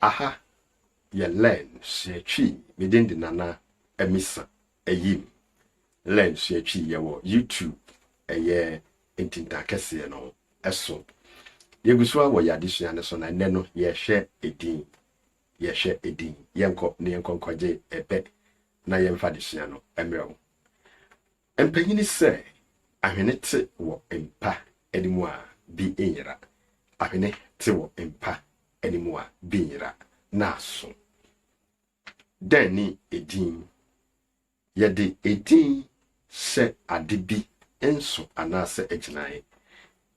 aha ye learn suatwi medin de nana emisa eyim learn suatwi ye wo YouTube eye entinta kese no eso yeguso wo ya Adesua ne so na ne no ye hwe edin yenko ne yenkonkwaje ebe na yemfa Adesua no emrewo empanyini se ahwene te wo empa enimu a bi enyira ahwene te wo empa enimu a bi enyira na so dani edin yede edin se adebi enso anase ejinae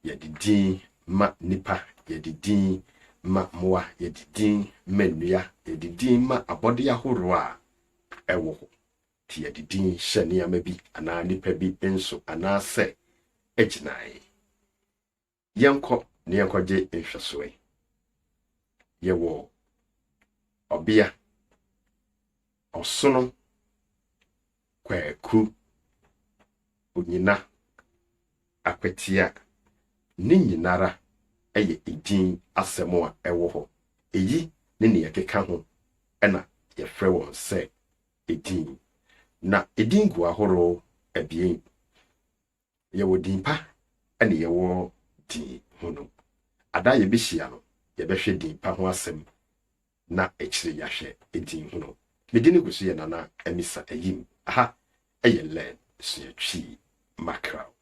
yede din ma nipa yede din ma moa yede din menua yede din ma abode ahoro a ewo ti yede din hye ne amabi ana nipa bi enso anase ejinae yenko ne yenkoje nhwesoe yewo obia osono kwaku onyina akwetia ne nyinara eye edin asemo a ewo ho eyi ne ne yekeka ho ena yefrɛ won se edin na edin gu ahoro abien yewo din pa ene yewo din hono ada ye behia no ye behwe din pa ho asem na ekire yahwe edin hono medini gusu ye nana emisa eyim aha eye learn suatwi makra